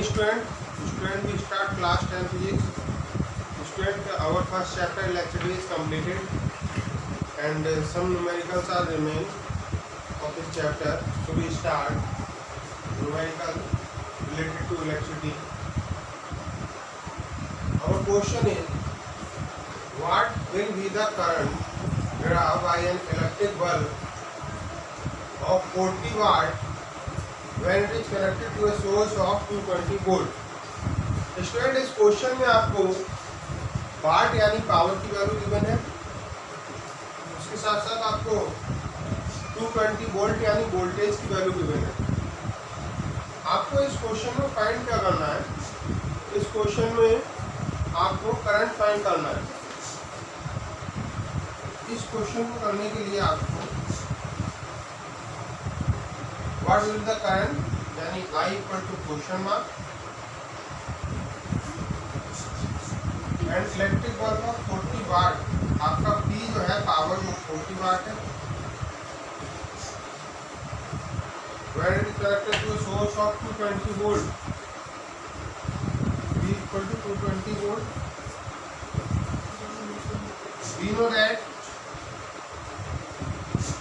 Student, we start class 10 physics. Student, our first chapter electricity is completed, and some numericals are remain of this chapter. So we start numerical related to electricity. Our question is, what will be the current drawn by an electric bulb of 40 watt when it is connected to a source of 220 volt? Student, इस question में आपको वाट यानी power की value given है, उसके साथ साथ आपको 220 वोल्ट यानी वोल्टेज की वैल्यू गिवन है। आपको इस क्वेश्चन में फाइंड क्या करना है? इस क्वेश्चन में आपको करंट फाइंड करना है। इस क्वेश्चन को करने के लिए आपको व्हाट विल द करंट यानी I equal to question mark and electric bulb of 40 watt, आपका P जो है पावर वो 40 वाट है। When it is connected to a source of 220 volt, P equal to 220 volt. We know that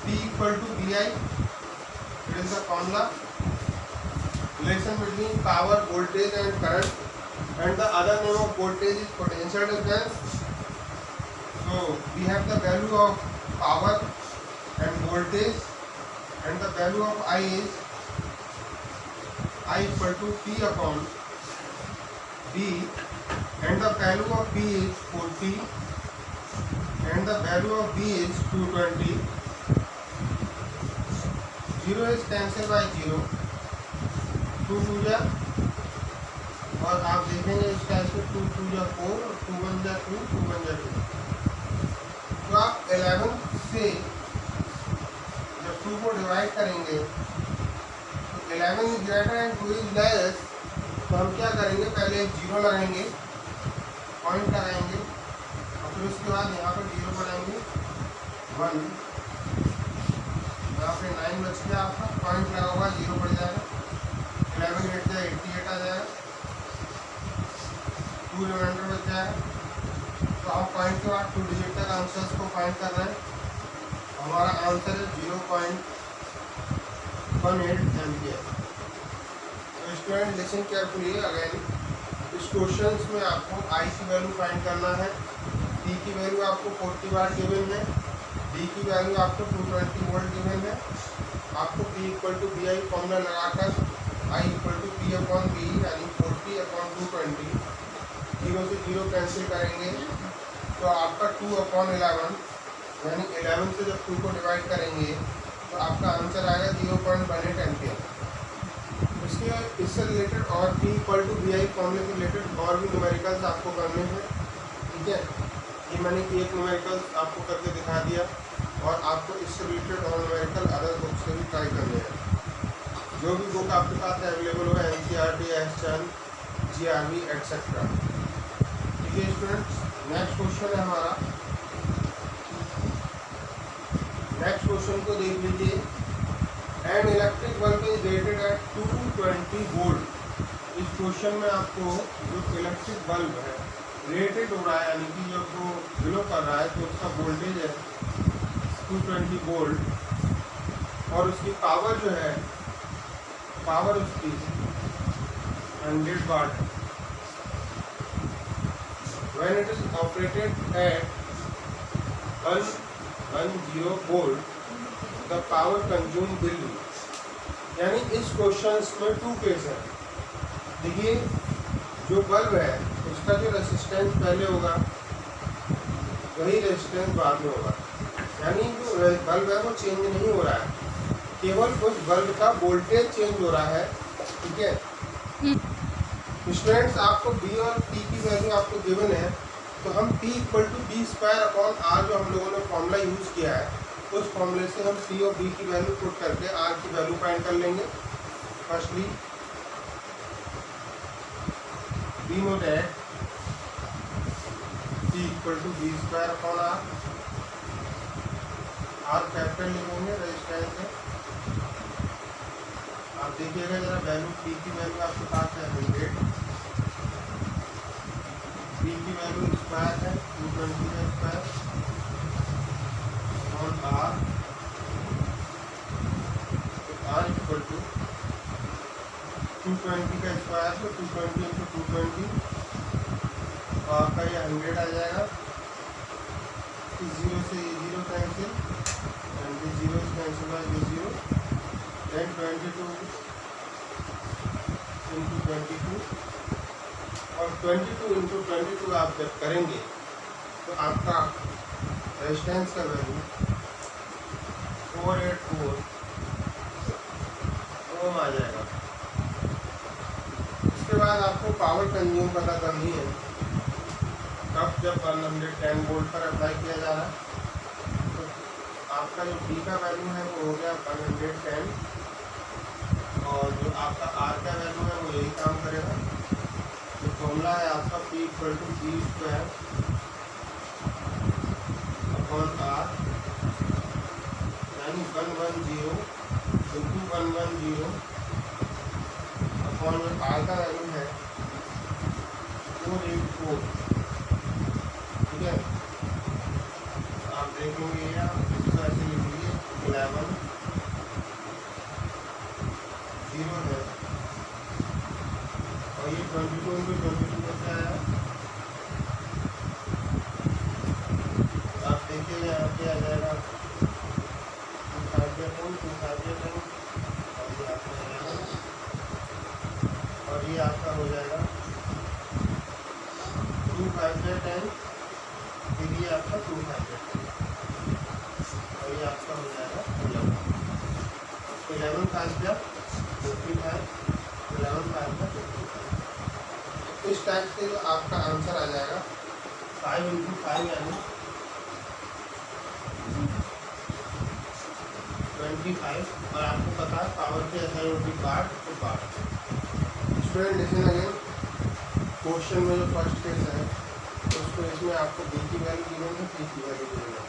P equal to VI. It is the formula. Relation between power, voltage and current. And the other name of voltage is potential difference. So we have the value of power and voltage, and the value of I is I equal to P upon V, and the value of P is 40 and the value of V is 220. 0 is cancelled by 0, 2 2 जा, और आप देखेंगे इस type से 2 2 जा 4 और 2 1 जा 2, 2 1 जा 2। तो आप 11 से जब 2 को डिवाइड करेंगे तो 11 is greater and 2 is less, तो हम क्या करेंगे? पहले एक 0 लगाएंगे, पॉइंट लगाएंगे, और फिर उसके बाद यहाँ पर 0 बनाएंगे 1, यहाँ पे 9 बच गया, आपका पॉइंट लगा हुआ 0 पड़ जाएगा। 11 8 जाए 88 आ जाएगा, 2 रिमाइंडर बच जाएगा। तो आप पॉइंट के बाद 2 डिजिट तक आंसर्स को फाइंड कर रहे हैं। हमारा आंसर है 0.18 एम्पियर। तो स्टूडेंट लिसन केयरफुली अगेन, इस क्वेश्चन में आपको I की वैल्यू फाइंड करना है, P की वैल्यू आपको 40 वाट गिवन है, D की वैल्यू आपको 220 वोल्ट गिवन है। आपको P equal to VI formula लगाकर I equal to P upon V यानी 40 अपॉन 220, 0 से 0 कैंसिल करेंगे तो आपका 2 अपॉन 11 यानी 11 से जब 2 को डिवाइड करेंगे तो आपका आंसर आएगा 0.18 एम्पियर। इससे रिलेटेड और P इक्वल टू VI फॉर्मूले से रिलेटेड और भी न्यूमेरिकल्स आपको करने हैं, ठीक है। ये मैंने एक न्यूमेरिकल्स आपको करके दिखा दिया, और आपको इससे रिलेटेड और न्यूमेरिकल अदर बुक से भी ट्राई करने हैं। जो भी बुक आपके पास अवेलेबल हो, NCERT, ASCHAN, GRV एटसेट्रा, ठीक है स्टूडेंट्स। नेक्स्ट क्वेश्चन है हमारा, नेक्स्ट क्वेश्चन को देख लीजिए। An electric bulb is rated eight 220 volt. इस क्वेश्चन में आपको जो इलेक्ट्रिक बल्ब है रेटेड हो रहा है, यानी कि जब वो ग्लो कर रहा है तो उसका वोल्टेज है 220 वोल्ट, और उसकी पावर जो है, पावर उसकी 100 वाट। When it is operated at 110 volt, the power consumed will be, यानी इस क्वेश्चन में 2 केस है। देखिए, जो बल्ब है उसका जो रेसिस्टेंस पहले होगा वही रेसिस्टेंस बाद में होगा, यानी जो बल्ब है वो चेंज नहीं हो रहा है, केवल उस बल्ब का वोल्टेज चेंज हो रहा है, ठीक है। स्टूडेंट्स, आपको B और P की वैल्यू आपको गिवन है, तो हम P equal to B² upon R जो हम लोगों ने फॉर्मूला यूज़ किया है, उस फॉर्मूले से हम P और B की वैल्यू पुट करके R की वैल्यू फाइंड कर लेंगे। Firstly we know that P equal to B² upon R, R capital लिखेंगे रेजिस्टेंस है। आप देखिएगा जरा वैल्यू P की वैल्यू आपके पास है 100, डी की वैल्यू स्क्वायर है 220 का square on R, R equal to 220 का स्क्वायर तो 220 इंटू 220 तो आपका ये 100 आ जाएगा। इस जीरो से ये zero cancel and this zero is cancel by this zero, then 22 into 22 और 22 इंटू 22 आप जब करेंगे तो आपका रेजिस्टेंस का वैल्यू 484 ओम आ जाएगा। इसके बाद आपको पावर कंज्यूम पता करनी है, तब जब 110 वोल्ट पर अप्लाई किया जा रहा है तो आपका जो D का वैल्यू है वो हो गया 110 और जो आपका R का वैल्यू है वो यही काम करेगा। तो फॉर्मूला है आपका P equal to B square upon R यानी 110 इंटू 110 अपॉन R का वैल्यू है 484। ठीक है, आप देखेंगे इसको ऐसे लिख लीजिए 11 0 है और ये 22 इंटू 22 का क्या है, आप देखिए यहाँ पे आ जाएगा 258 और ये आपका हो जाएगा 258 फिर ये आपका 258 और ये आपका हो जाएगा 11 5 का 55 11 5 का 55। इस टाइप से जो आपका आंसर आ जाएगा 5 इंटू 5 यानी 25 और आपको पता है पावर के SI/OT पार्ट तो part. Student listen again, question में जो फर्स्ट केस है तो उसको इसमें आपको B की वैल्यू गिवन है, P की वैल्यू गिवन है,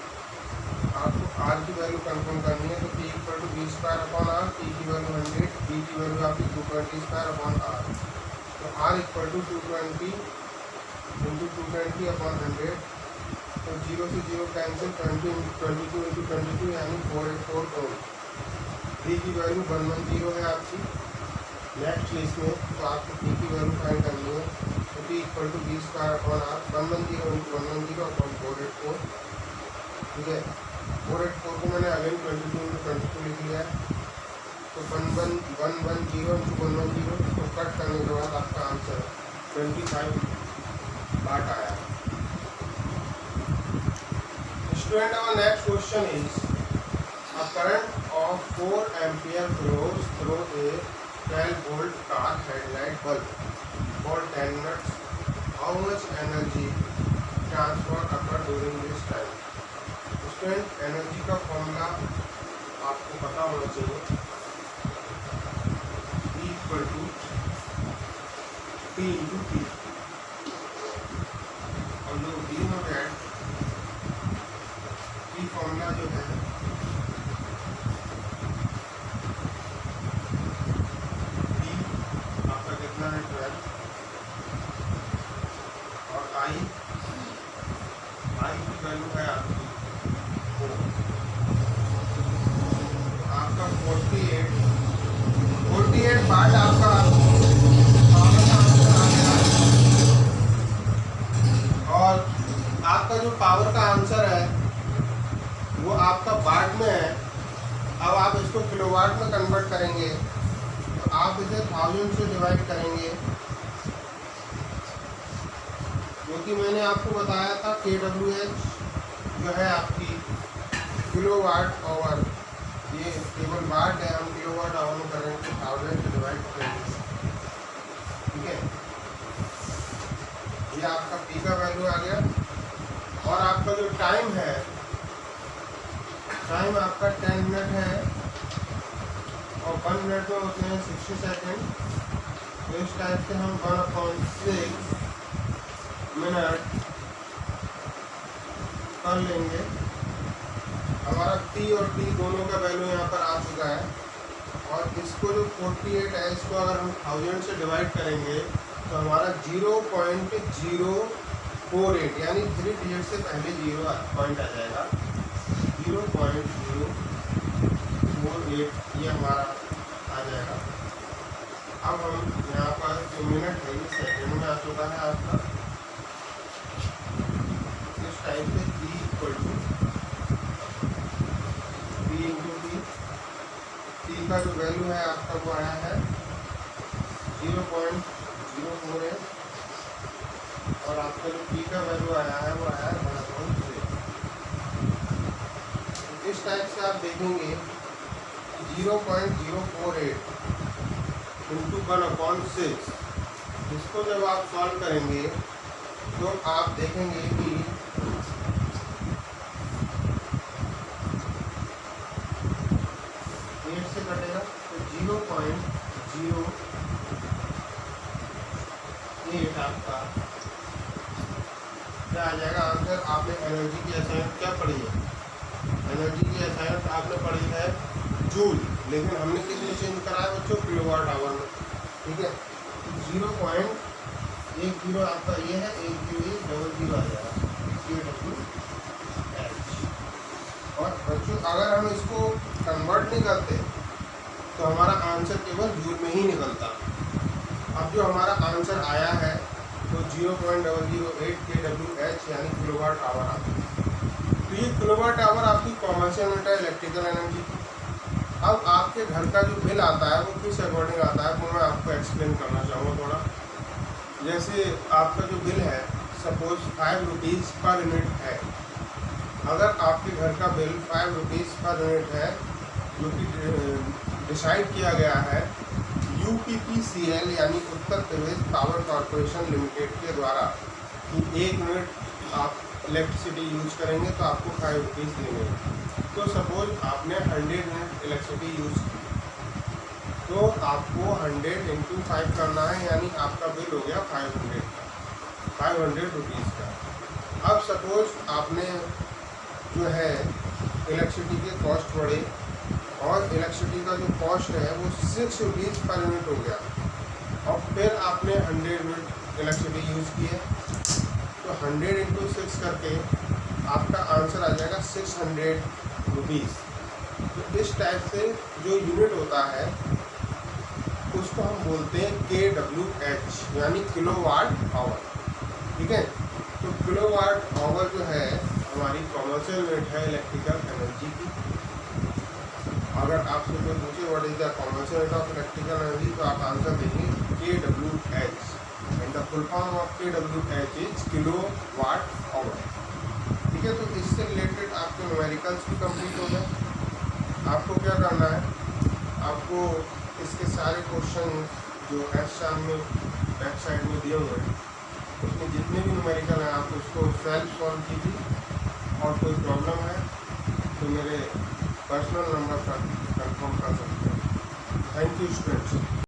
आपको R की वैल्यू कंफर्म करनी है। तो P equal to B square upon R, P की वैल्यू 100, B की वैल्यू आपकी 220 स्क्वायर अपॉन R। तो R equal to 220 into 220 upon 100 तो 0 से 0 कैंसिल 22 इंटू 22 यानी 484 ओम। D की वैल्यू 110 है आपकी। नेक्स्ट इसमें तो आपको P की वैल्यू फाइंड करनी है। तो P equal to B square upon R 110 into 110 upon 484। ठीक है, 484 को मैंने अगेन 22 इंटू 22 लिख लिया है। तो 110 इंटू 110 इसको कट करने के बाद आपका आंसर 25 पार्ट आया। Student, our next question is a current of 4 ampere flows through a 12 volt car headlight bulb for 10 minutes. How much energy transfer occur during this time? Student, energy का formula आपको पता होना चाहिए। E equal to P into T और जो D में बैठ formula जो है D आपका कितना है 12 और I की वैल्यू है आपकी 4, आपका 48 पार्ट आपका और आपका जो पावर का आंसर है वो आपका वाट में है। अब आप इसको किलोवाट में कन्वर्ट करेंगे तो आप इसे 1000 से डिवाइड करेंगे, क्योंकि मैंने आपको बताया था kWh जो है आपकी किलोवाट आवर, ये केवल वाट है, हम किलोवाट आवर में करेंगे 1000 से डिवाइड करेंगे। ठीक है, ये आपका P का वैल्यू आ गया और आपका जो टाइम है, टाइम आपका 10 मिनट है और 1 मिनट में होते हैं 60 सेकेंड। तो इस टाइप से हम 1/6 मिनट कर लेंगे। हमारा P और T दोनों का वैल्यू यहाँ पर आ चुका है और इसको जो 48 है इसको अगर हम 1000 से डिवाइड करेंगे तो हमारा 0.0 0.048 यानी 3 डिजिट से पहले 0 पॉइंट आ जाएगा। 0.048 ये हमारा आ जाएगा। अब हम यहाँ पर जो मिनट है ये सेकेंड में आ चुका है आपका। इस टाइप से P इंटू T का जो वैल्यू है आपका वो आया है 0.048 और आपका जो P का वैल्यू आया है वो आया है 1/6। इस टाइप से आप देखेंगे 0.048 इंटू 1/6, इसको जब आप सॉल्व करेंगे तो आप देखेंगे कि से कटेगा तो 0.08 आपका क्या आ जाएगा आंसर। आपने एनर्जी की असाइनमेंट क्या पढ़ी है? एनर्जी की असाइनमेंट आपने पढ़ी है जूल, लेकिन हमने किस में चेंज करा है बच्चों? किलोवाट आवर में। ठीक है, 0.10 आपका ये है, 1000 आ जाएगा KWH। और बच्चों अगर हम इसको कन्वर्ट नहीं करते तो हमारा आंसर केवल जूल में ही निकलता। अब जो हमारा आंसर आया है तो 0.008 kWh यानी किलोवाट आवर आता है। तो ये किलोवाट आवर आपकी कॉमर्शियल यूनिट है इलेक्ट्रिकल एनर्जी की। अब आपके घर का जो बिल आता है वो किस अकॉर्डिंग आता है वो मैं आपको एक्सप्लेन करना चाहूँगा थोड़ा। जैसे आपका जो बिल है सपोज 5 रुपीज़ पर यूनिट है। अगर आपके घर का बिल 5 रुपीज़ पर यूनिट है जो कि डिसाइड किया गया है UPPCL यानी Uttar Pradesh power corporation limited के द्वारा कि 1 यूनिट आप इलेक्ट्रिसिटी यूज करेंगे तो आपको 5 रुपीज़ देंगे। तो सपोज आपने 100 यूनिट इलेक्ट्रिसिटी यूज की तो आपको 100 इंटू 5 करना है, यानी आपका बिल हो गया 500 रुपीज़ का। अब सपोज आपने जो है इलेक्ट्रिसिटी के कॉस्ट बढ़े और इलेक्ट्रिसिटी का जो कॉस्ट है वो 6 रुपीज़ पर यूनिट हो गया और फिर आपने 100 यूनिट इलेक्ट्रिसिटी यूज़ की है तो 100 इंटू 6 करके आपका आंसर आ जाएगा 600 रुपीज़। तो इस टाइप से जो यूनिट होता है उसको हम बोलते हैं KWH यानी किलोवाट आवर। ठीक है, तो किलोवाट आवर जो है हमारी कॉमर्शियल यूनिट है इलेक्ट्रिकल एनर्जी की। अगर आपसे कोई पूछे what is the commercial unit of electrical energy तो आप आंसर देंगे KWH and the full form of KWH is kilowatt hour. ठीक है, तो इससे रिलेटेड आपके न्यूमेरिकल्स भी कंप्लीट हो गए। आपको क्या करना है, आपको इसके सारे क्वेश्चन जो एग्जाम में बैक साइड में दिए हुए हैं उसमें जितने भी न्यूमेरिकल हैं आप उसको सेल्फ सॉल्व कीजिए और कोई प्रॉब्लम है तो मेरे पर्सनल नंबर पर कंफर्म कर सकते हैं। Thank you students.